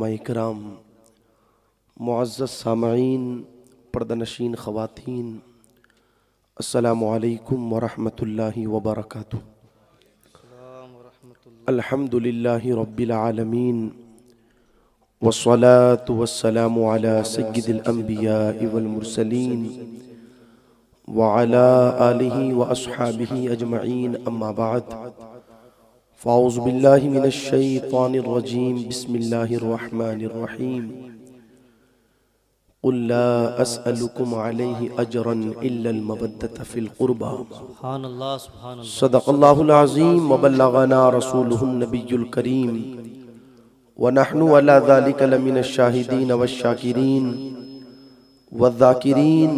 इकराम, मुअज़्ज़ज़ सामईन, पर्दानशीन ख़वातीन, अस्सलामु अलैकुम वरहमतुल्लाहि वबरकातुहू। अल्हम्दुलिल्लाहि रब्बिल आलमीन वस्सलातु वस्सलामु अला सय्यिदिल अंबियाइ वल मुरसलीन व अला आलिहि व अस्हाबिहि अजमईन, अम्मा बाद। फ़ाऊज़ु बिल्लाहि मिनश शैतानिर रजीम, बिस्मिल्लाहिर रहमानिर रहीम। क़ुल ला अस्अलुकुम अलैहि अजरन इल्लल मवद्दत फ़िल क़ुरबा। सदक़ल्लाहुल अज़ीम व बल्लगना रसूलुहुन नबियुल करीम व नहनु अला ज़ालिका लमिनश शाहिदीन वश्शाकिरीन वज़्ज़ाकिरीन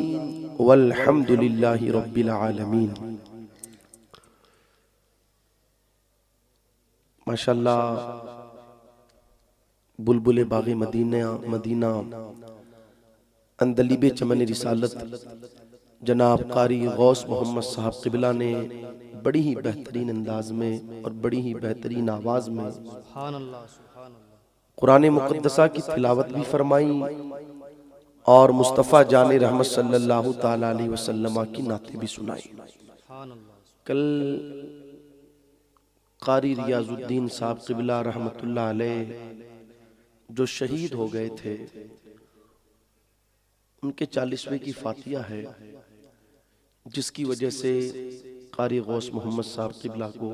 वल्हम्दुलिल्लाहि रब्बिल आलमीन। माशाअल्लाह, बुलबुले बाग़े मदीना अंदलीबे चमन रिसालत जनाब कारी गौस मोहम्मद साहब क़िबला ने बड़ी ही बेहतरीन अंदाज में और बड़ी ही बेहतरीन आवाज़ में कुरान मुक़द्दसा की तिलावत भी फरमाई और मुस्तफ़ा जान रहमत सल्लल्लाहु ताला अलैहि वसल्लम की नाते भी सुनाई। कल कारी रियाजुद्दीन साहब क़िबला रहमतुल्लाह अलैह जो शहीद हो गए थे, उनके 40वें की फातिया है, जिसकी वजह से कारी गौस मोहम्मद साहब क़िबला को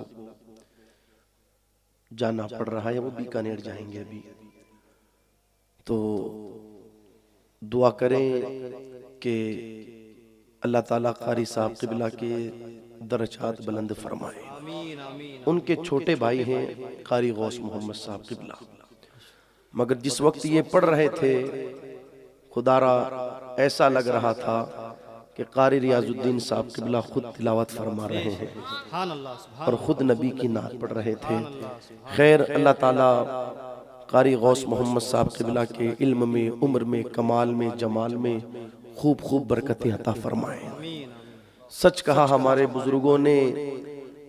जाना पड़ रहा है। वो बीकानेर जाएंगे अभी, तो दुआ करें कि अल्लाह ताला कारी साहब क़िबला के दरजात बुलंद फरमाए। उनके छोटे भाई हैं कारी गौस मोहम्मद साहब क़िबला, मगर जिस वक्त ये पढ़ रहे थे, खुदारा ऐसा लग रहा था कि कारी रियाजुद्दीन साहब क़िबला खुद तिलावत फरमा रहे हैं और खुद नबी की नात पढ़ रहे थे। खैर, अल्लाह ताला कारी गौस मोहम्मद साहब क़िबला के इल्म में, उम्र में, कमाल में, जमाल में खूब खूब बरकतें अता फरमाए। सच कहा हमारे बुजुर्गों ने,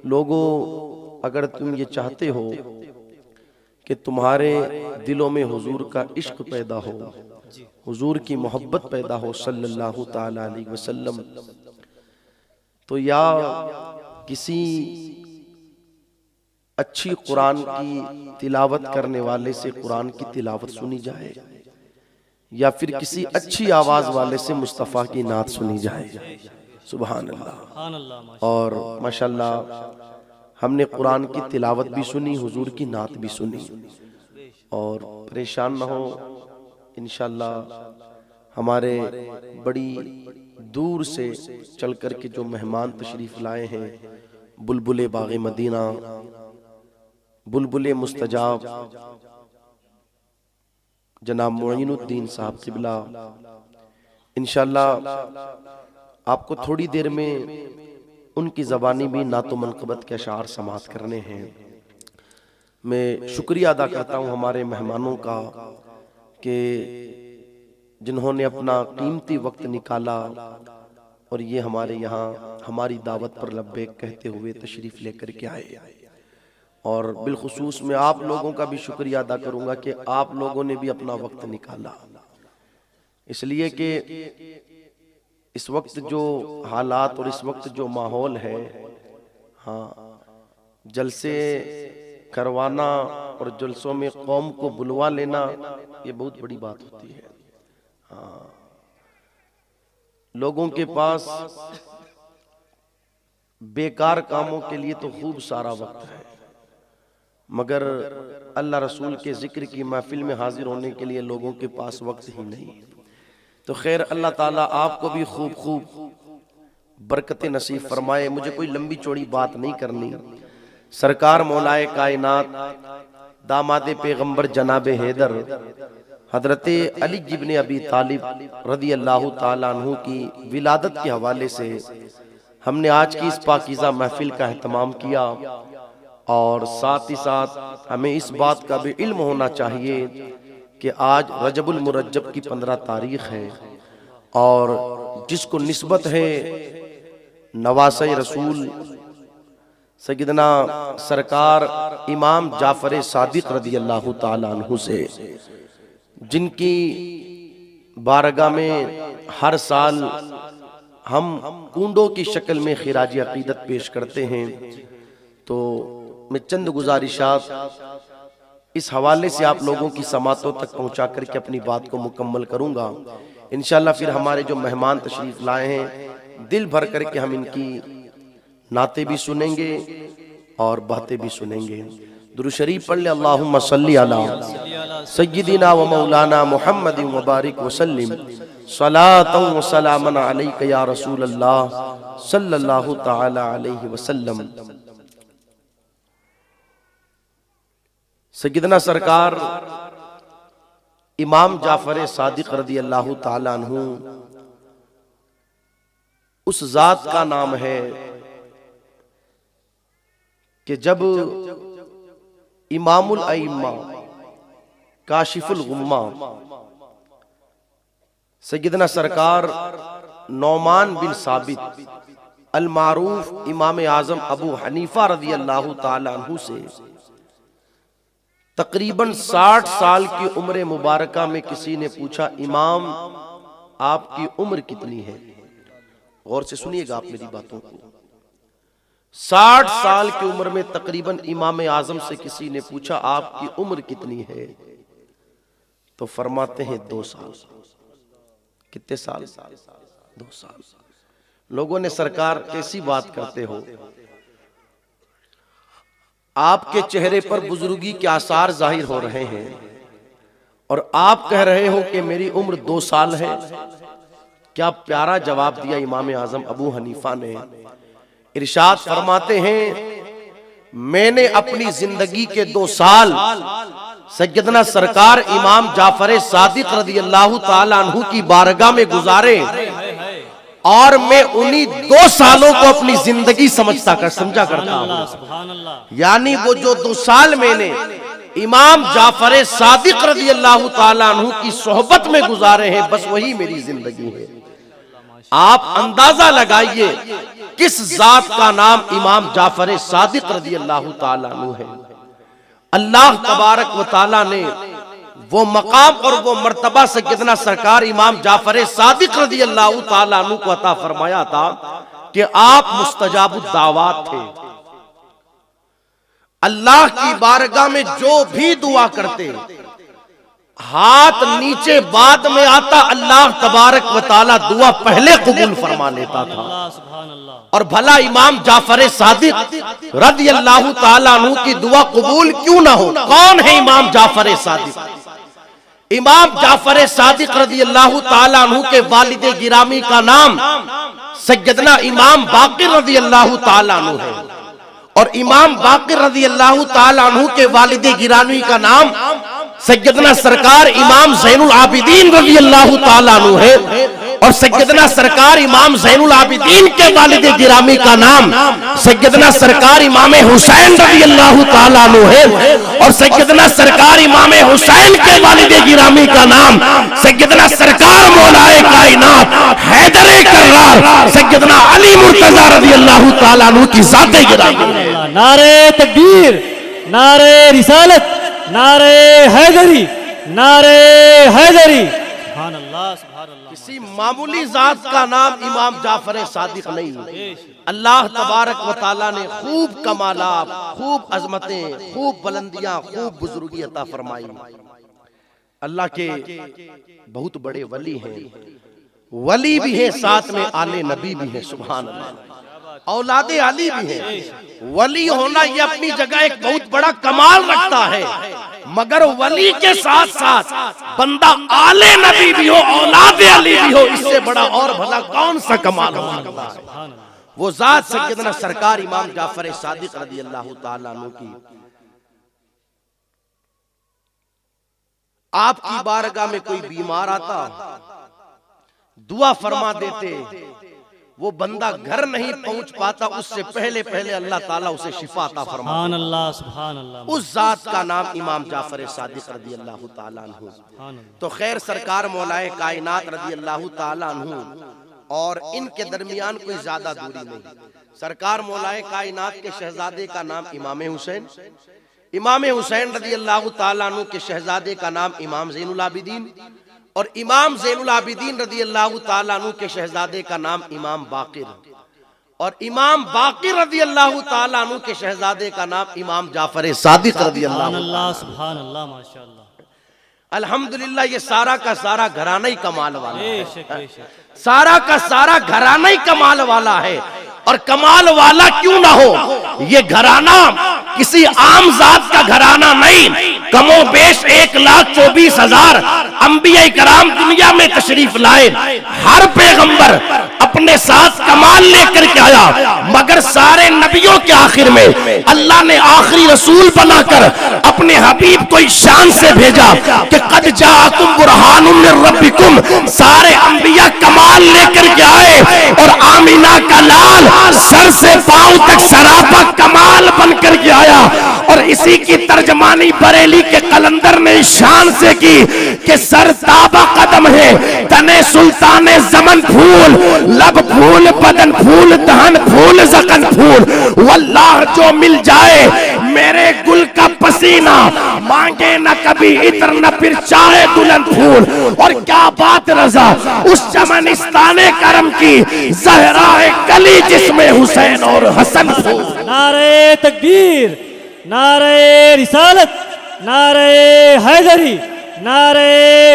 लोगों अगर तुम ये चाहते हो कि तुम्हारे दिलों में हुजूर का इश्क पैदा हो, हुजूर की मोहब्बत पैदा हो सल्लल्लाहु ताला अलैहि वसल्लम, तो या किसी अच्छी कुरान की तिलावत करने वाले से कुरान की तिलावत सुनी जाए, या फिर किसी अच्छी आवाज वाले से मुस्तफ़ा की नात सुनी जाए। सुभान अल्लाह। और माशाअल्लाह हमने कुरान की तिलावत भी सुनी, हुजूर की नात भी सुनी। और परेशान न हो, इंशाअल्लाह हमारे बड़ी दूर से चल कर के जो मेहमान तशरीफ लाए हैं, बुलबुले बाग़े मदीना, बुलबुले मुस्तजाब जनाब मोइनुद्दीन साहब क़िबला, इंशाअल्लाह आपको थोड़ी देर में उनकी ज़बानी भी नातो मनक़बत के अशार समाअत करने हैं। मैं शुक्रिया अदा करता हूँ हमारे मेहमानों का कि जिन्होंने अपना कीमती वक्त निकाला और ये हमारे यहाँ हमारी दावत पर लब्बैक कहते हुए तशरीफ़ लेकर के आए। और बिलखुसूस मैं आप लोगों का भी शुक्रिया अदा करूँगा कि आप लोगों ने भी अपना वक्त निकाला, इसलिए कि इस वक्त जो हालात और इस वक्त जो माहौल है, हाँ, जलसे करवाना और जलसों में कौम को बुलवा लेना, ये बहुत बड़ी बात होती है। हाँ, लोगों के पास बेकार कामों के लिए तो खूब सारा वक्त है, मगर अल्लाह रसूल के जिक्र की महफिल में हाजिर होने के लिए लोगों के पास वक्त ही नहीं। तो खैर, अल्लाह ताला आपको भी खूब खूब बरकतें नसीब फरमाए। मुझे कोई लंबी चौड़ी बात नहीं करनी। सरकार मौलाए कायनात दामादे पैगंबर जनाबे हैदर हजरते अली इब्ने अबी तालिब रदी अल्लाह ताला अन्हु की विलादत के हवाले से हमने आज की इस पाकीज़ा महफिल का एहतमाम किया। और साथ ही साथ हमें इस बात का भी इल्म होना चाहिए कि आज रजबुल मुरज्जब की 15 तारीख है और जिसको निस्बत है नवासे रसूल सैयदना सरकार इमाम जाफर सादिक रज़ी अल्लाह ताला अन्हु से, जिनकी बारगाह में हर साल हम कूंडों की शक्ल में खिराजी अकीदत पेश करते हैं, तो मैं चंद गुजारिशात इस हवाले से आप लोगों की समातों तक पहुंचा करके अपनी बात को मुकम्मल करूंगा। इंशाअल्लाह फिर हमारे जो मेहमान तशरीफ लाए हैं, दिल भर करके हम इनकी नाते भी सुनेंगे और बातें भी सुनेंगे। दुरूद शरीफ पढ़ ले, अल्लाहुम्मा सल्ली अला सय्यिदिना व मौलाना मुहम्मदिन व बारिक व सल्लिम सलातन व सलामन अलैका या रसूल अल्लाह सल्लल्लाहु तआला अलैहि वसल्लम। सय्यदना सरकार इमाम जाफर सादिक रज़ी अल्लाह ताला अन्हु उस जात का नाम है कि जब इमामुल अइम्मा काशिफुल गुम्मा सय्यदना सरकार नौमान बिन साबित अल मारूफ इमाम आजम अबू हनीफा रज़ी अल्लाह ताला अन्हु से तकरीबन 60 साल की उम्र मुबारका में किसी ने पूछा, इमाम आपकी उम्र कितनी है? गौर से सुनिएगा आप मेरी बातों को। 60 साल की उम्र में तकरीबन इमाम आजम से किसी ने पूछा, आपकी उम्र कितनी है? तो फरमाते हैं 2 साल। कितने साल? 2 साल। लोगों ने, सरकार कैसी बात करते हो, आपके चेहरे पर बुजुर्गी के आसार जाहिर हो रहे हैं और आप कह रहे हो कि मेरी उम्र 2 साल है। क्या प्यारा जवाब दिया इमाम आजम अबू हनीफा ने। इरशाद फरमाते हैं, मैंने अपनी जिंदगी के 2 साल सैयदना सरकार इमाम जाफर सादिक रज़ी अल्लाह ताला अन्हु की बारगाह में गुजारे और मैं उन्हीं 2 सालों को अपनी जिंदगी समझा करता हूं। यानी वो जो 2 साल मैंने इमाम जाफर सादिक रज़ी अल्लाह ताला अन्हु की सोहबत में गुजारे हैं, बस वही मेरी जिंदगी है। आप अंदाजा लगाइए किस जात का नाम इमाम जाफर सादिक रज़ी अल्लाह ताला अन्हु है। अल्लाह तबारक व तआला ने वो मकाम और वो मर्तबा सय्यदना सरकार इमाम जाफर सादिक रज़ी अल्लाह ताला अन्हु को अता फरमाया था कि आप मुस्तजाबुद दावत थे। अल्लाह की बारगाह में जो भी दुआ करते, हाथ नीचे बाद में आता, अल्लाह तबारक व तआला दुआ पहले कबूल फरमा लेता था। और भला इमाम जाफर सादिक रज़ी अल्लाह ताला अन्हु की दुआ कबूल क्यों ना हो? कौन है इमाम जाफर सादिक? इमाम जाफर सादिक रज़ी अल्लाह ताला अन्हु के वालिद गिरामी का नाम सय्यदना इमाम बाक़िर रज़ी अल्लाह ताला अन्हु है और इमाम बाक़िर रज़ी अल्लाह ताला अन्हु के वालिद गिरामी का नाम सय्यदना सरकार इमाम ज़ैनुल आबिदीन रज़ी अल्लाह ताला अन्हु है और सय्यदना सरकार इमाम ज़ैनुल आबिदीन के वालिद गिरामी का नाम सय्यदना सरकार इमाम हुसैन रज़ी अल्लाह ताला अन्हु है और सय्यदना सरकार इमाम हुसैन के वालिद गिरामी का नाम सय्यदना सरकार मौलाए कायनात हैदर कर्रार सय्यदना अली मुर्तज़ा रज़ी अल्लाह ताला अन्हु की ज़ात गिरामी। नारे तकबीर, नारे रिसालत, नारे हैदरी, नारे हैदरी। सुभान अल्लाह, सुभान अल्लाह। किसी मामूली जात का नाम इमाम जाफर सादिक नहीं। अल्लाह तबारक व तआला ने खूब कमालात, खूब अजमतें, खूब बुलंदियां, खूब बुजुर्गी अता फरमाई। अल्लाह के बहुत बड़े वली हैं, वली भी है, साथ में आले नबी भी है। सुभान अल्लाह। औलादे अली भी है। वली होना ये अपनी जगह एक बहुत बड़ा कमाल रखता है, मगर वली के साथ साथ बंदा आले नबी भी हो, औलादे अली भी हो, इससे बड़ा और भला कौन सा कमाल हो सकता है? वो जात सय्यदना सरकार इमाम जाफर सादिक रज़ी अल्लाह ताला अन्हु की आपकी बारगाह में कोई बीमार आता, दुआ फरमा देते, वो बंदा घर नहीं पहुंच पाता, उससे पहले पहले अल्लाह ताला उसे शिफा अता फरमाता। सुभान अल्लाह, सुभान अल्लाह। उस जात का नाम इमाम जाफर सादिक रज़ी अल्लाह ताला अन्हु। तो खैर सरकार मौलाए कायनात रज़ी अल्लाह ताला अन्हु और इनके दरमियान कोई ज्यादा दूरी नहीं। सरकार मौलाए कायनात के शहजादे का नाम इमाम हुसैन, इमाम हुसैन रज़ी अल्लाह ताला अन्हु के शहजादे का नाम इमाम ज़ैनुल आबिदीन, और इमाम ज़ैनुल आबिदीन रज़ी अल्लाह ताला अन्हु के शहजादे का नाम इमाम बाक़िर, और इमाम बाक़िर रज़ी अल्लाह ताला अन्हु के शहजादे का नाम इमाम जाफर सादिक रज़ी अल्लाह। सुभान अल्लाह, माशाअल्लाह। अल्हम्दुलिल्लाह ये सारा का सारा घराना ही कमाल वाला है, बेशक बेशक। सारा का सारा घराना ही कमाल वाला है। और कमाल वाला क्यों ना हो, ये घराना किसी आम जात का घराना नहीं, कमो बेश 1,24,000 अंबिया कराम दुनिया में तशरीफ लाए। हर पैगंबर अपने साथ कमाल लेकर के आया, मगर सारे नबियों के आखिर में अल्लाह ने आखिरी रसूल बनाकर अपने हबीब को इस शान से भेजा कि कद जाअकुम बुरहानुम मिन रब्बिकुम। सारे अंबिया कमाल लेकर के आए और आमीना का लाल सर से पांव तक सरापा कमाल बनकर के आया। और इसी की तर्जमानी बरेली के कलंदर ने शान से की कि सर ताबा कदम है, तने सुल्ताने जमन फूल, लब फूल, बदन फूल, दहन फूल, जकन फूल। वल्लाह जो मिल जाए मेरे गुल का पसीना, मांगे न कभी इतर न फिर चाहे दुल्हन फूल। और क्या बात रजा उस चमनिस्ताने करम की, ज़हरा कली जिसमें हुसैन और हसन फूल। नारे तकबीर, नारे रिसालत, नारे हैदरी, नारे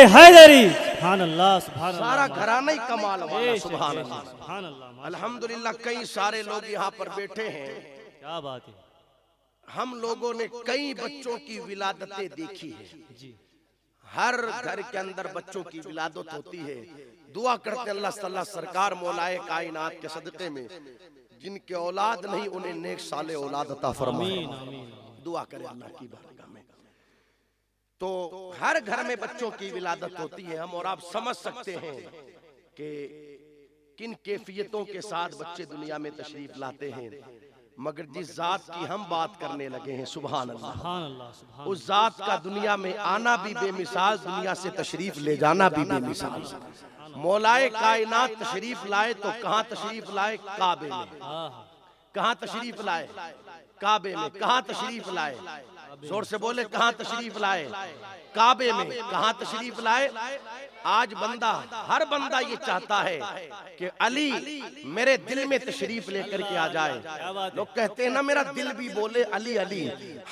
हैदरी। सुभान अल्लाह, सुभान अल्लाह। सारा घराना ही कमाल वाला, सुभान अल्लाह, सुभान अल्लाह। अल्हम्दुलिल्लाह। कई सारे लोग यहाँ पर बैठे हैं, क्या बात है। हम लोगों ने कई बच्चों की विलादतें देखी है जी। हर घर के अंदर बच्चों की विलादत होती है। दुआ करते अल्लाह ताला सरकार मौलाए कायनात के सदक़े में जिनके औलाद नहीं उन्हें नेक साले औलाद अता फरमाए। दुआ करें अल्लाह की बारगाह में। तो हर घर में बच्चों की विलादत होती है। हम और आप समझ सकते हैं कि किन कैफियतों के साथ बच्चे दुनिया में तशरीफ लाते हैं, मगर जिस जात की हम बात करने लगे हैं, सुभान अल्लाह, सुभान अल्लाह, सुभान उस जात का दुनिया में आना भी बेमिसाल, दुनिया से तशरीफ ले जाना भी बेमिसाल। मौलाए कायनात तशरीफ लाए तो कहाँ तशरीफ लाए? काबे में। कहाँ तशरीफ लाए? काबे में। कहाँ तशरीफ लाए? जोर से बोले, कहाँ तशरीफ लाए? काबे में। कहाँ तशरीफ लाए? आज बंदा, हर बंदा ये चाहता है कि अली मेरे दिल में तशरीफ लेकर के आ जाए। लोग कहते हैं ना मेरा दिल भी बोले अली अली।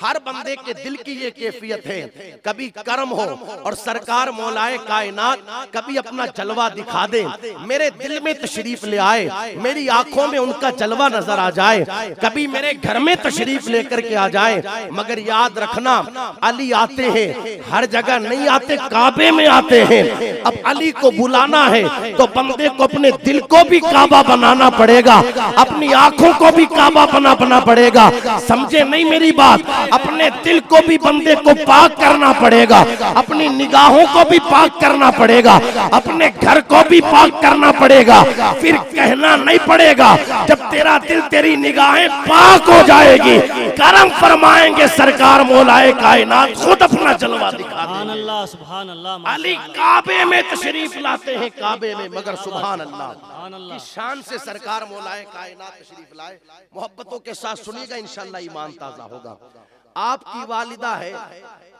हर बंदे के दिल की ये कैफियत है, कभी कर्म हो और सरकार मौलाए कायनात कभी अपना जलवा दिखा दे, मेरे दिल में तशरीफ ले आए, मेरी आंखों में उनका जलवा नजर आ जाए, कभी मेरे घर में तशरीफ लेकर के आ जाए। मगर याद रखना, अली आते हैं, हर जगह नहीं आते, काबे में आते हैं। अब अली को बुलाना है तो बंदे को अपने दिल को भी काबा बनाना पड़ेगा, अपनी आंखों को भी काबा बनाना पड़ेगा। समझे नहीं मेरी बात? अपने दिल को भी बंदे को पाक करना पड़ेगा, अपनी निगाहों को भी पाक करना पड़ेगा, अपने घर को भी पाक करना पड़ेगा। फिर कहना नहीं पड़ेगा, जब तेरा दिल तेरी निगाहें पाक हो जाएगी, करम फरमाएंगे सरकार मौलाए कायनात खुद अपना जलवा दिखा देंगे। सुभान अल्लाह। अली काबे में तशरीफ लाते हैं, काबे में, मगर सुभान अल्लाह की शान से सरकार मौलाए कायनात तशरीफ लाए। मोहब्बतों के साथ सुनिएगा, इंशाअल्लाह ईमान ताजा होगा। आपकी वालिदा है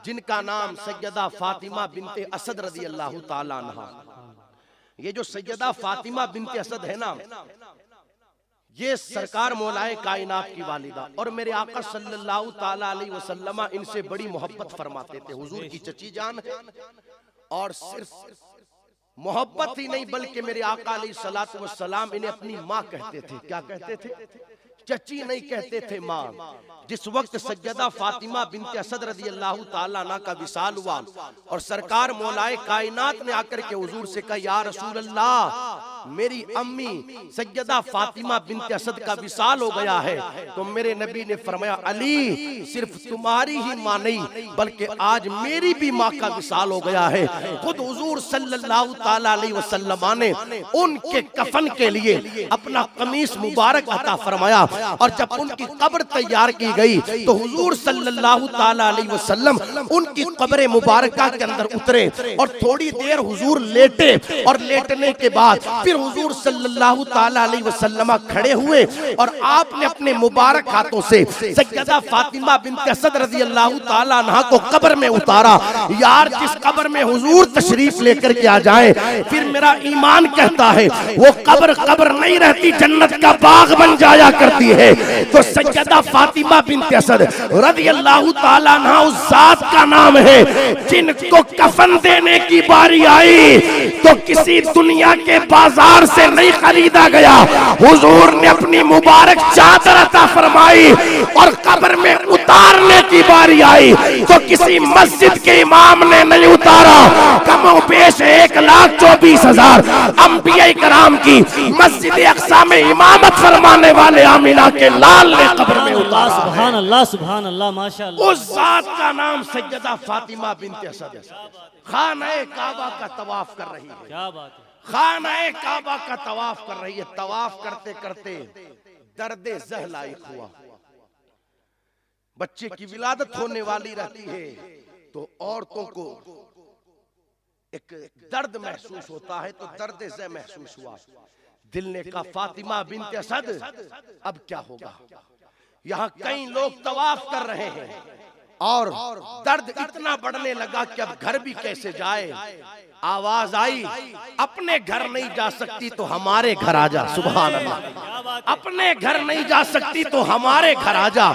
जिनका नाम सैयदा फातिमा बिनते असद रज़ी अल्लाह ताला अन्हा। ये जो सैयदा फातिमा बिनते असद है ना, ये सरकार मौलाए कायनात की वालिदा, और मेरे आका सल्लल्लाहु ताला अलैहि वसल्लम इनसे बड़ी मोहब्बत फरमाते थे। हुजूर की चची जान है, और सिर्फ मोहब्बत ही नहीं बल्कि मेरे आका अलैहिस्सलातु वस्सलाम इन्हें अपनी माँ कहते थे। क्या कहते थे? चची नहीं कहते थे, माँ। जिस वक्त सैयदा फातिमा बिनते असद रज़ी अल्लाह ताला अन्हा का विसाल हुआ और सरकार मौलाए कायनात ने आकर के हुजूर से कहा, या रसूल अल्लाह, मेरी अम्मी सैयदा फातिमा बिनते असद का विसाल हो गया है। तो मेरे नबी ने फरमाया, अली सिर्फ तुम्हारी ही माँ नहीं बल्कि आज मेरी भी माँ का विसाल हो गया है। खुद हुजूर सल्लल्लाहु ताला अलैहि वसल्लम ने उनके कफन के लिए अपना कमीज मुबारक अता फरमाया, और जब उनकी कब्र तैयार की गई तो हुजूर सल्लल्लाहु ताला अलैहि वसल्लम उनकी कब्र मुबारका के अंदर उतरे और थोड़ी देर हुजूर लेटे, और लेटने के बाद फिर हुजूर सल्लल्लाहु ताला अलैहि वसल्लम खड़े हुए और आपने अपने मुबारक हाथों से सैयदा फातिमा बिन्त असद रज़ी अल्लाह ताला अन्हा को कब्र में उतारा। यार जिस कब्र में हुजूर तशरीफ लेकर के आ जाए, फिर मेरा ईमान कहता है वो कब्र कब्र नहीं रहती, जन्नत का बाग बन जाया करती है। तो सैयदा फातिमा बिन्त असद रज़ी अल्लाह ताला अन्हा उस जात का नाम है जिनको कफन देने की बारी आई तो किसी दुनिया के बाजार से नहीं खरीदा गया, हुजूर ने अपनी मुबारक चादर अता फरमाई। और कब्र में उतारने की बारी आई तो किसी मस्जिद के इमाम ने नहीं उतारा, कमो पेश 1,24,000 अंबिया कराम की मस्जिद अक्सा में इमामत फरमाने वाले आमिना के लाल ने कब्र में उतारा। सुभान अल्लाह, सुभान अल्लाह, माशाअल्लाह। उस जात का नाम सैयदा फातिमा बिन्त असद खाने काबा का तवाफ कर रही है। क्या बात है। खाने काबा का तवाफ कर रही है। तवाफ करते करते दर्दे ज़ह लाइक हुआ। बच्चे की विलादत होने वाली रहती है तो औरतों को एक दर्द महसूस होता है, तो दर्द ज़ह महसूस हुआ। दिल ने कहा फातिमा बिन्त असद अब क्या होगा। यहाँ कई लोग तवाफ कर रहे हैं और दर्द इतना बढ़ने लगा कि अब घर भी कैसे जाए। आवाज आई अपने घर नहीं जा सकती तो हमारे घर आ जा। सुभान अल्लाह। अपने घर नहीं जा सकती तो हमारे घर आ जा।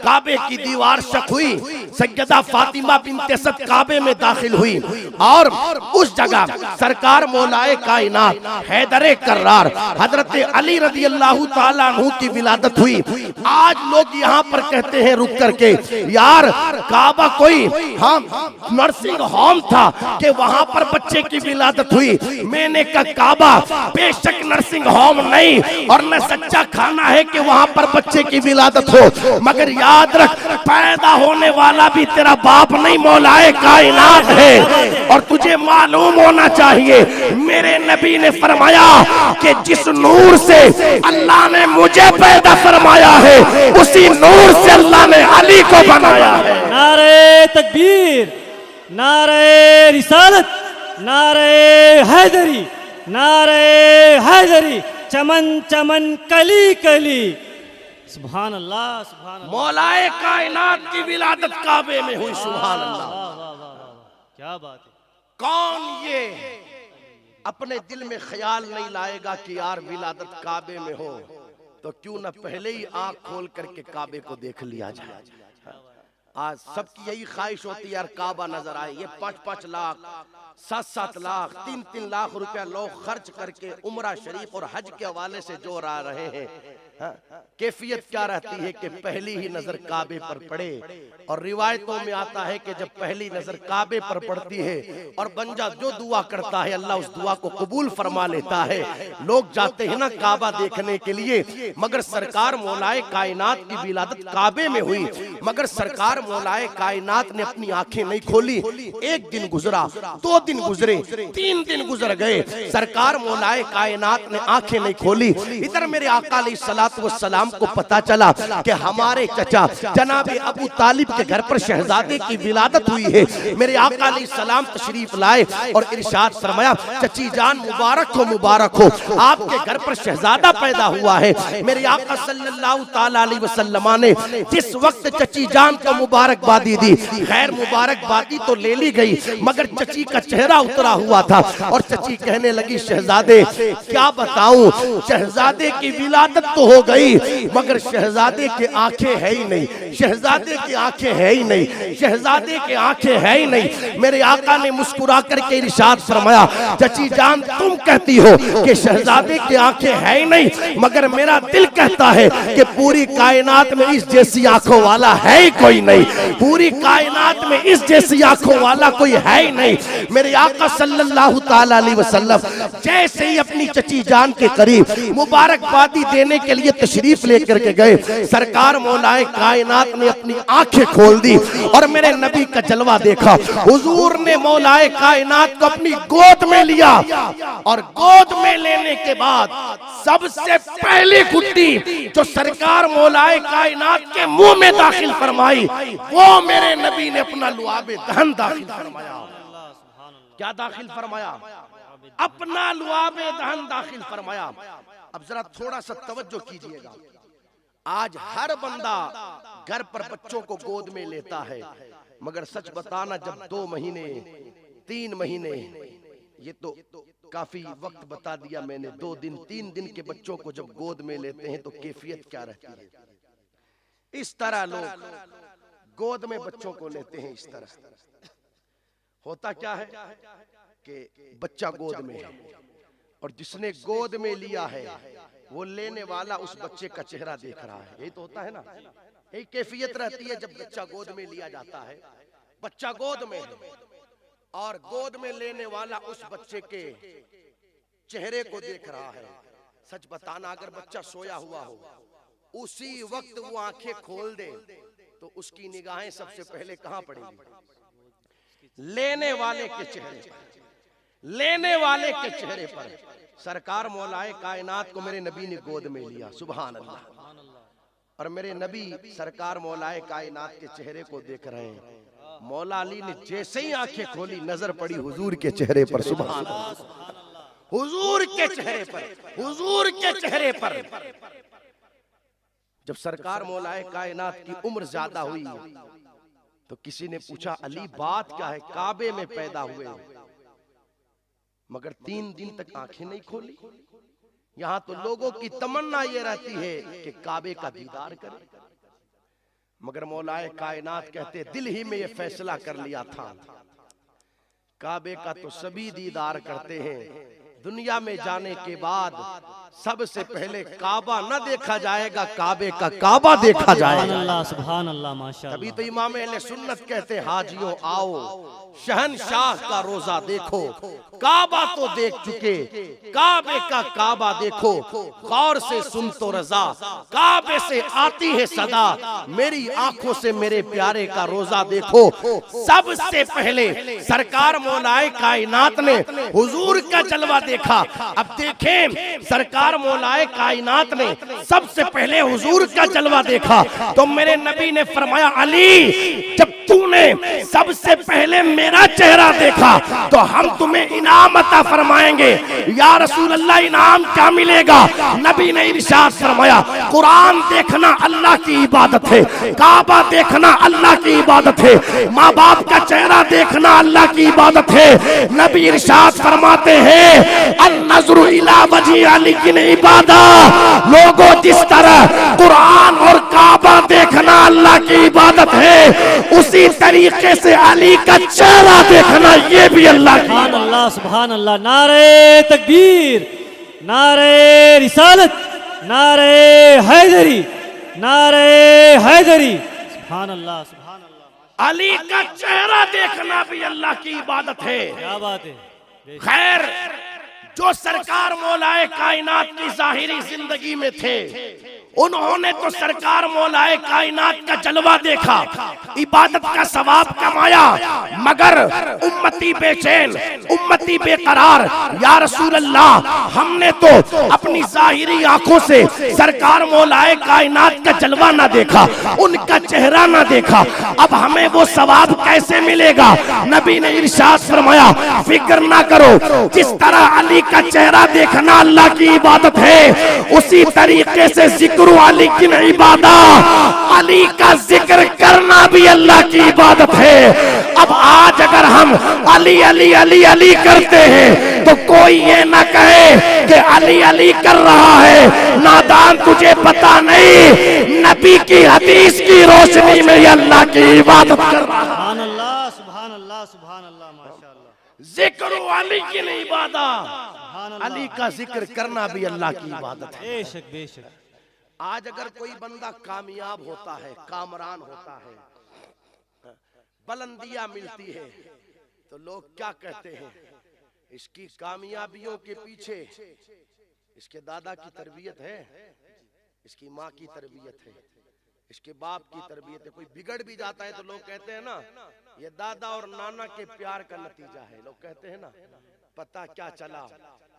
काबे की दीवार शक हुई, सैयदा फातिमा बिन्त असद काबे में दाखिल हुई और उस जगह सरकार मौलाए कायनात हैदर कर्रार हजरत अली रज़ी अल्लाह ताला अन्हु की विलादत हुई। आज लोग यहाँ पर कहते हैं रुक करके, यार काबा कोई नर्सिंग होम था कि वहां पर बच्चे की विलादत हुई। मैंने कहा काबा बेशक नर्सिंग होम नहीं और न सच्चा खाना है कि वहां पर बच्चे की विलादत हो, मगर याद रख पैदा होने वाला भी तेरा बाप नहीं, मौलाए कायनात है। और तुझे मालूम होना चाहिए मेरे नबी ने फरमाया कि जिस नूर से अल्लाह ने मुझे पैदा फरमाया है उसी नूर से अल्लाह ने अली को बनाया है। नारे तकबीर, नारे रिसालत, नारे हैदरी, नारे हैदरी, चमन चमन कली कली। सुभान अल्लाह, सुभान अल्लाह। मौलाए कायनात की विलादत काबे में हुई। सुभान अल्लाह। वाह वाह वाह वाह, क्या बात है। कौन ये अपने दिल में ख्याल नहीं लाएगा कि यार विलादत काबे में हो तो क्यों न पहले ही आंख खोल करके काबे को देख लिया जाए। आज सबकी यही ख्वाहिश होती है यार काबा नजर आए। ये 5-5 लाख 7-7 लाख 3-3 लाख रुपया लोग खर्च करके उम्रा शरीफ और हज के हवाले से जो आ रहे हैं, कैफियत क्या रहती है कि पहली ही नजर काबे पर पड़े। और रिवायतों में आता है कि जब पहली नजर काबे पर पड़ती है और बंदा जो दुआ करता है अल्लाह उस दुआ को कबूल फरमा लेता है। लोग जाते हैं ना काबा देखने के लिए, मगर सरकार मौलाए कायनात की विलादत काबे में हुई, मगर सरकार मौलाए कायनात ने अपनी आंखें नहीं खोली। एक दिन गुजरा, 2 दिन गुजरे, 3 दिन गुजर गए, सरकार मौलाए कायनात ने आंखें नहीं खोली। इधर मेरे आका अलैहिस्सलातु वस्सलाम को पता चला कि हमारे चचा जनाब अबू तालिब के घर पर शहजादे की विलादत हुई है। मेरे आका अलैहिस्सलाम तशरीफ लाए और इरशाद फरमाया चची जान मुबारक हो, मुबारक हो, आपके घर पर शहजादा पैदा हुआ है। मेरे आका सल्लल्लाहु ताला अलैहि वसल्लम ने जिस वक्त चची जान को मुबारकबादी दी, खैर मुबारकबादी तो ले ली गई, मगर चची का चेहरा उतरा हुआ था और चची कहने लगी शहजादे क्या बताऊं, शहजादे की विलादत तो हो गई मगर शहजादे की आंखें है ही नहीं, शहजादे की आंखें है ही नहीं, शहजादे की आंखें है ही नहीं। मेरे आका ने मुस्कुरा करके इरशाद फरमाया चची जान तुम कहती हो कि शहजादे की आंखें है ही नहीं, मगर मेरा दिल कहता है कि पूरी कायनात में इस जैसी आंखों वाला है ही कोई नहीं, पूरी कायनात में इस जैसी आंखों वाला कोई है ही नहीं। मेरे आका सल्लल्लाहु ताला अलैहि वसल्लम जैसे ही अपनी चची जान के करीब मुबारकबादी देने के लिए तशरीफ लेकर के गए, सरकार मौलाए कायनात ने अपनी आंखें खोल दी और मेरे नबी का जलवा देखा। हुजूर ने मौलाए कायनात को अपनी गोद में लिया और गोद में लेने के बाद सबसे पहली गुड्डी जो सरकार मौलाए कायनात के मुंह में दाखिल फरमाई वो मेरे नबी ने अपना लुआबे दहन दाखिल फरमाया। क्या दाखिल फरमाया? अपना लुआबे दहन दाखिल फरमाया। अब जरा थोड़ा सा तवज्जो कीजिएगा, आज हर बंदा घर पर बच्चों को गोद में लेता है, मगर सच बताना जब 2 महीने 3 महीने, ये तो काफी वक्त बता दिया मैंने, 2 दिन 3 दिन के बच्चों को जब गोद में लेते हैं तो कैफियत क्या रहती है। इस तरह लोग गोद में बच्चों को लेते हैं। इस तरह होता क्या है कि बच्चा गोद में है और जिसने गोद में लिया है वो लेने वाला उस बच्चे का चेहरा देख रहा है। यही तो होता है ना, यही कैफियत रहती है जब बच्चा गोद में लिया जाता है। बच्चा गोद में है और गोद में लेने वाला उस बच्चे के चेहरे को देख रहा है। सच बताना, अगर बच्चा सोया हुआ हो, उसी वक्त वो आंखें खोल दे तो उसकी निगाहें सबसे पहले कहां पड़ेगी? लेने वाले के चेहरे पर, लेने वाले के चेहरे पर। सरकार मौलाए कायनात को मेरे नबी ने गोद में लिया, सुभान अल्लाह। और मेरे नबी सरकार मौलाए कायनात के चेहरे को देख रहे हैं। मौला अली ने जैसे ही आंखें खोली, नजर पड़ी हुजूर के चेहरे पर, सुभान अल्लाह, हुजूर के चेहरे पर, हुजूर के चेहरे पर। जब सरकार मौलाए कायनात की उम्र ज्यादा हुई तो किसी ने पूछा, अली बात क्या है? काबे में पैदा हुए मगर 3 दिन तक आंखें नहीं खोली। यहां तो लोगों की तमन्ना ये रहती है कि काबे का दीदार करें, मगर मौलाए कायनात कहते दिल ही में ये फैसला कर लिया था, काबे का तो सभी दीदार करते हैं, दुनिया में जाने के बाद सबसे पहले काबा न देखा जाएगा, काबे का काबा देखा जाएगा। सुभान अल्लाह, माशाअल्लाह। तभी तो इमाम अहले सुन्नत कहते हाजियों आओ शहनशाह का रोजा देखो, काबा तो देख चुके, काबे का काबा देखो, गौर से सुन तो रजा, काबे से आती है सदा, मेरी आंखों से मेरे प्यारे का रोजा देखो। सबसे पहले सरकार मौलाए कायनात ने हुजूर का जलवा देखा। अब देखें, सरकार मौलाए कायनात ने सबसे पहले हुजूर का जलवा देखा तो मेरे नबी ने फरमाया, अली जब तूने सबसे पहले मेरा चेहरा देखा तो हम तुम्हें इनाम अता फरमाएंगे। या रसूल अल्लाह, इनाम क्या मिलेगा? नबी ने इरशाद फरमाया, कुरान देखना अल्लाह की इबादत है, काबा देखना अल्लाह की इबादत है, माँ बाप का चेहरा देखना अल्लाह की इबादत है। नबी इरशाद फरमाते हैं, अन-नज़्रु इला वजहि अली की इबादत। लोगों, जिस तरह कुरान और काबा देखना अल्लाह की इबादत है, उसी तरीके से अली का चेहरा देखना ये भी अल्लाह की। सुभान अल्लाह, सुभान अल्लाह। नारे तकबीर, नारे रिसालत, नारे हैदरी, नारे हैदरी। सुभान अल्लाह, सुभान अल्लाह। अली का चेहरा देखना भी अल्लाह की इबादत है। क्या बात है। खैर, जो सरकार मौलाए कायनात की जाहिरी जिंदगी में थे, उन्होंने तो सरकार मौलाए कायनात का जलवा देखा, इबादत का सवाब कमाया, मगर उम्मती बेचैन, उम्मती बेकरार। या रसूल अल्लाह, हमने तो अपनी जाहिरी आंखों से सरकार मौलाए कायनात का जलवा ना देखा, उनका चेहरा ना देखा, अब हमें वो सवाब कैसे मिलेगा? नबी ने इरशाद फरमाया, फिक्र ना करो, जिस तरह अली का चेहरा देखना अल्लाह की इबादत है, उसी तरीके से जिक्र अली की इबादत, अली का जिक्र करना भी अल्लाह की इबादत है। अब आज अगर हम अली अली अली अली करते हैं तो कोई ये ना कहे कि अली अली कर रहा है, नादान तुझे पता नहीं, नबी की हदीस की रोशनी में ये अल्लाह की इबादत कर रहा है। सुभान अल्लाह, सुभान अल्लाह, सुभान अल्लाह, माशाअल्लाह। जिक्र अली की इबादत, अली का जिक्र करना भी अल्लाह की इबादत है। बेशक, बेशक। आज अगर कोई बंदा कामयाब होता है, कामरान होता है, बुलंदियां मिलती है, तो लोग क्या कहते हैं? इसकी कामयाबियों के पीछे इसके दादा की तरबियत है, इसकी माँ की तरबियत है, इसके बाप की तरबियत है। कोई बिगड़ भी जाता है तो लोग कहते हैं ना ये दादा और नाना के प्यार का नतीजा है। लोग कहते हैं ना, पता क्या चला,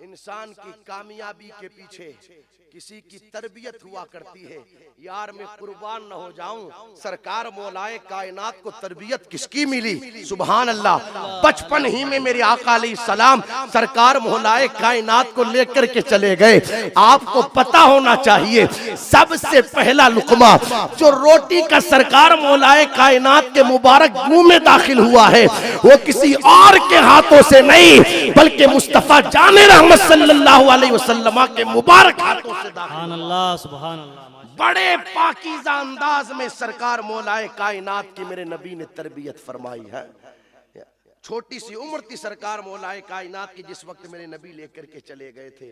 इंसान की कामयाबी के पीछे किसी की तरबियत हुआ करती है। यार मैं कुर्बान न हो जाऊं, सरकार मौलाए कायनात को तरबियत किसकी मिली? सुभान अल्लाह। बचपन ही में मेरे आका अलैहिस्सलाम सरकार मौलाए कायनात को लेकर के चले गए। आपको पता होना चाहिए, सबसे पहला लुकमा जो रोटी का सरकार मौलाए कायनात के मुबारक मुंह में दाखिल हुआ है, वो किसी और के हाथों से नहीं, बल्कि मुस्तफा जाने रहमत सल्लल्लाहु अलैहि वसल्लम के मुबारक हाथों से दाखिल। सुभान अल्लाह। बड़े पाकीज़ा अंदाज में सरकार मौलाए कायनात की मेरे नबी ने तरबियत फरमाई है। छोटी सी उम्र थी सरकार मौलाए कायनात की जिस वक्त मेरे नबी लेकर के चले गए थे।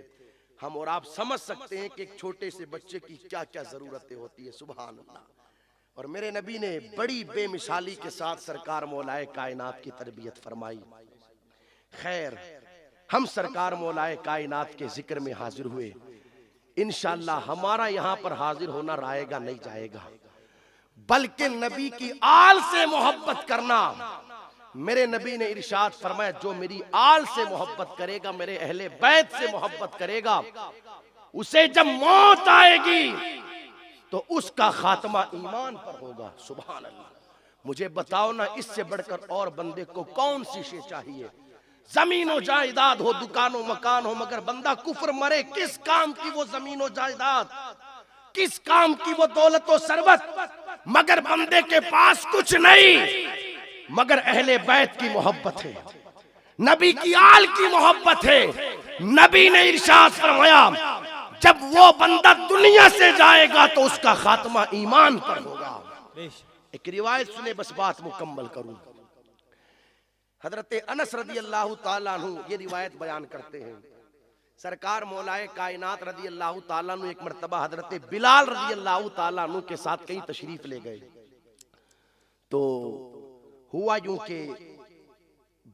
हम और आप समझ सकते हैं कि एक छोटे से बच्चे की क्या क्या जरूरतें होती है। सुभान अल्लाह। और मेरे नबी ने बड़ी बेमिसाली के साथ सरकार मौलाए कायनात की तरबियत फरमाई। खैर, हम सरकार मौलाए कायनात के जिक्र में हाजिर हुए। इंशाअल्लाह हमारा यहाँ पर हाजिर होना रायगा नहीं जाएगा, बल्कि नबी की आल से मोहब्बत करना। मेरे नबी ने इरशाद फरमाया, जो मेरी आल से मोहब्बत करेगा, मेरे अहले बैत से मोहब्बत करेगा, उसे जब मौत आएगी तो उसका खात्मा ईमान पर होगा। सुभान अल्लाह। मुझे बताओ ना, इससे बढ़कर और बंदे को कौन सी शे चाहिए? जमीन जायदाद हो, दुकानों मकान हो, मगर बंदा कुफ्र मरे, किस काम की वो जमीन जायदाद, किस काम की वो दौलत और सरबत, मगर बंदे के पास कुछ नहीं, मगर अहले बैत की मोहब्बत है, नबी की आल की मोहब्बत है। नबी ने इरशाद फरमाया, जब वो बंदा दुनिया से जाएगा तो उसका खात्मा ईमान पर होगा। एक रिवायत सुने, बस बात मुकम्मल करूं। हजरत अनस रदी अल्लाह ताला अन्हु ये रिवायत बयान करते हैं, सरकार मौलाए कायनात रदी अल्लाह ताला अन्हु एक मर्तबा हजरत बिलाल रदी अल्लाह ताला अन्हु के साथ कहीं तशरीफ ले गए। तो हुआ यूं कि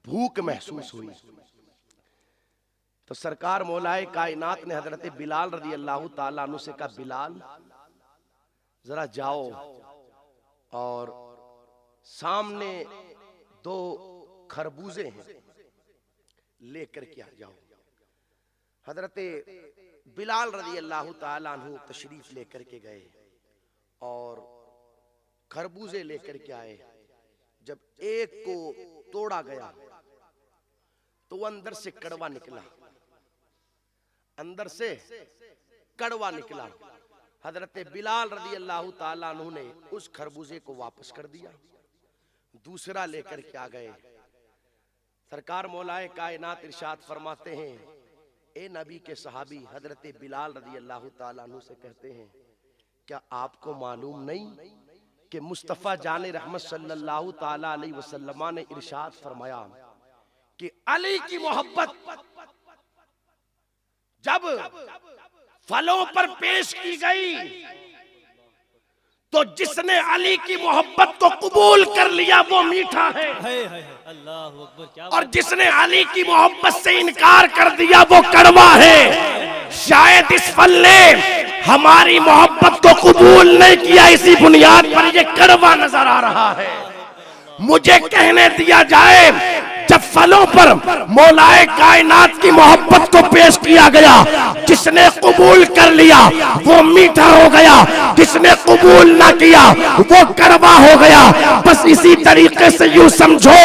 भूख महसूस हुई, तो सरकार मौलाए कायनात ने हजरत बिलाल रदी अल्लाह ताला अन्हु से कहा, बिलाल जरा जाओ और सामने दो खरबूजे हैं, लेकर के आ जाओ। हजरत बिलाल रज़ी अल्लाह ताला अन्हु तशरीफ लेकर के गए और खरबूजे लेकर के आए। जब एक को तोड़ा गया तो वो अंदर से कड़वा निकला, अंदर से कड़वा निकला। हजरत बिलाल रज़ी अल्लाह ताला अन्हु ने उस खरबूजे को वापस कर दिया, दूसरा लेकर के आ गए। सरकार मौलाए कायनात इरशाद फरमाते हैं, ए नबी के सहाबी हजरत बिलाल रज़ी अल्लाह ताला अन्हु से कहते हैं, क्या आपको मालूम नहीं कि मुस्तफ़ा जाने रहमत सल्लल्लाहु ताला अलैहि वसल्लम ने इरशाद फरमाया कि अली की मोहब्बत जब फलों पर पेश की गई तो जिसने अली की मोहब्बत को कबूल कर लिया वो मीठा है, अल्लाहु अकबर। क्या और जिसने अली की मोहब्बत से इनकार कर दिया वो कड़वा है। शायद इस फल ने हमारी मोहब्बत को कबूल नहीं किया, इसी बुनियाद पर ये कड़वा नजर आ रहा है। मुझे कहने दिया जाए, जब फलों पर मौलाए कायनात की मोहब्बत को पेश किया गया, जिसने कबूल कर लिया वो मीठा हो गया, जिसने कबूल ना किया वो कड़वा हो गया। बस इसी तरीके से यूं समझो,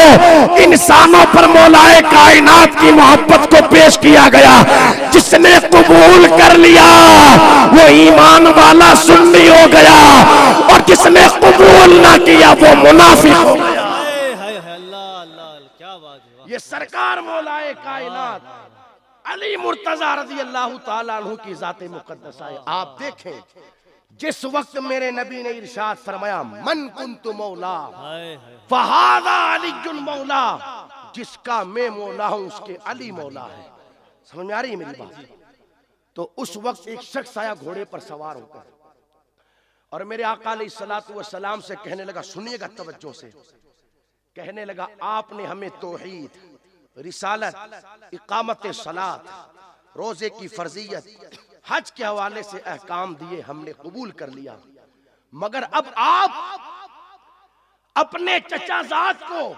इंसानों पर मौलाए कायनात की मोहब्बत को पेश किया गया, जिसने कबूल कर लिया वो ईमान वाला सुन्नी हो गया, और जिसने कबूल ना किया वो मुनाफिक हो गया। ये सरकार मौलाए कायनात अली मुर्तजा रज़ी अल्लाह ताला अन्हु की ज़ाते मुक़द्दसा है। आप देखें, जिस वक्त मेरे नबी ने इरशाद फरमाया, मन कुन्तु मौला फहादा अलीयुल मौला, जिसका मैं मौला हूं उसके अली मौला है। समझ में आ रही है मेरी बात? तो उस वक्त एक शख्स आया घोड़े पर सवार होकर और मेरे आका अलैहिस्सलातु वस्सलाम से कहने लगा, सुनिएगा तवज्जो से, कहने लगा, आपने हमें तौहीद, रिसालत, इकामत सलात, रोजे की फर्जियत, हज के हवाले से अहकाम दिए, हमने कबूल कर लिया, मगर अब अपने चचाजाद को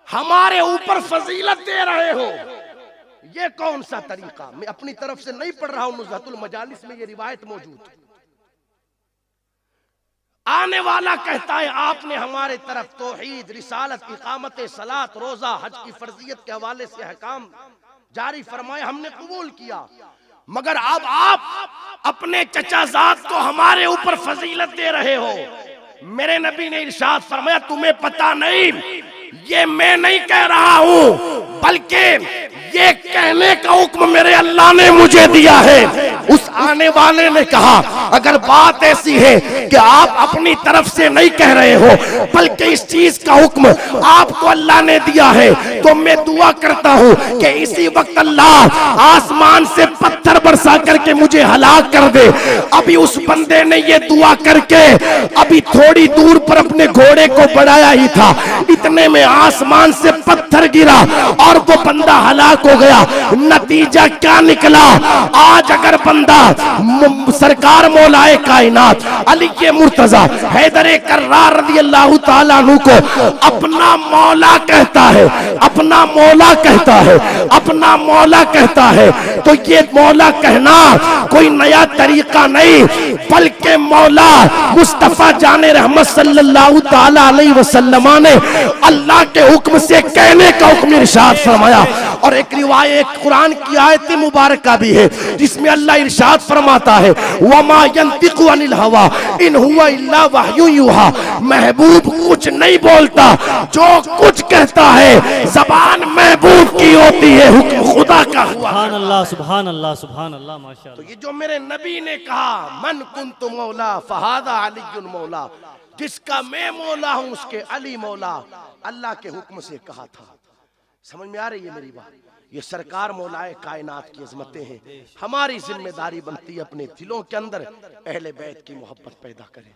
हमारे ऊपर फजीलत दे रहे हो, ये कौन सा तरीका? मैं अपनी तरफ से नहीं पढ़ रहा हूं, नुज़हतुल मजालिस में ये रिवायत मौजूद है। आने वाला कहता है आपने हमारे तरफ तौहीद, रिसालत, इकामत सलात, रोजा, हज की फर्जियत के हवाले से अहकाम जारी फरमाए, हमने कबूल किया, मगर अब आप अपने चचाजाद को हमारे ऊपर फजीलत दे रहे हो। मेरे नबी ने इरशाद फरमाया, तुम्हें पता नहीं, ये मैं नहीं कह रहा हूं, बल्कि ये कहने का हुक्म मेरे अल्लाह ने मुझे दिया है। उस आने वाले ने कहा, अगर बात ऐसी है कि आप अपनी तरफ से नहीं कह रहे हो, बल्कि इस चीज का हुक्म आपको अल्लाह ने दिया है, तो मैं दुआ करता हूं कि इसी वक्त अल्लाह आसमान से पत्थर बरसा करके मुझे हलाक कर दे। अभी उस बंदे ने ये दुआ करके अभी थोड़ी दूर पर अपने घोड़े को बढ़ाया ही था, इतने में आसमान से पत्थर गिरा और वो बंदा हलाक हो गया। नतीजा क्या निकला? आज अगर बंदा सरकार मौलाए कायनात अली के मुर्तजा हैदर कर्रार रज़ियल्लाहु ताला अन्हु को अपना मौला कहता है, अपना मौला कहता है, अपना मौला कहता है, तो ये मौला कहना कोई नया तरीका नहीं, बल्कि मौला मुस्तफा जाने रहमत सल्लल्लाहु ताला अलैहि वसल्लम ने अल्लाह के हुक्म से कहने का हुक्म इरशाद फरमाया। और एक रिवायत कुरान की आयत मुबारका भी है जिसमें अल्लाह इरशाद फरमाता है, वमा यंतिकु अनिल हवा इन हुवा इल्ला वहयु युहा। महबूब कुछ नहीं बोलता, जो कुछ कहता है जबान महबूब की होती है, हुक्म खुदा का। सुभान अल्लाह, सुभान अल्लाह, सुभान अल्लाह, माशाअल्लाह। तो ये जो मेरे नबी ने कहा, मन कुन्तु मौला फहादा अलीयुन मौला, जिसका मैं मौला हूं उसके अली मौला, अल्लाह के हुक्म से कहा था। समझ में आ रही है मेरी बात? ये सरकार मौलाए कायनात की अजमतें हैं। हमारी जिम्मेदारी बनती है अपने दिलों के अंदर अहले बैत की मोहब्बत पैदा करें।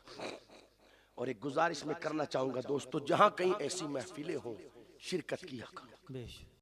और एक गुजारिश में करना चाहूंगा दोस्तों, जहां कहीं ऐसी महफिलें हो, शिरकत किया करो।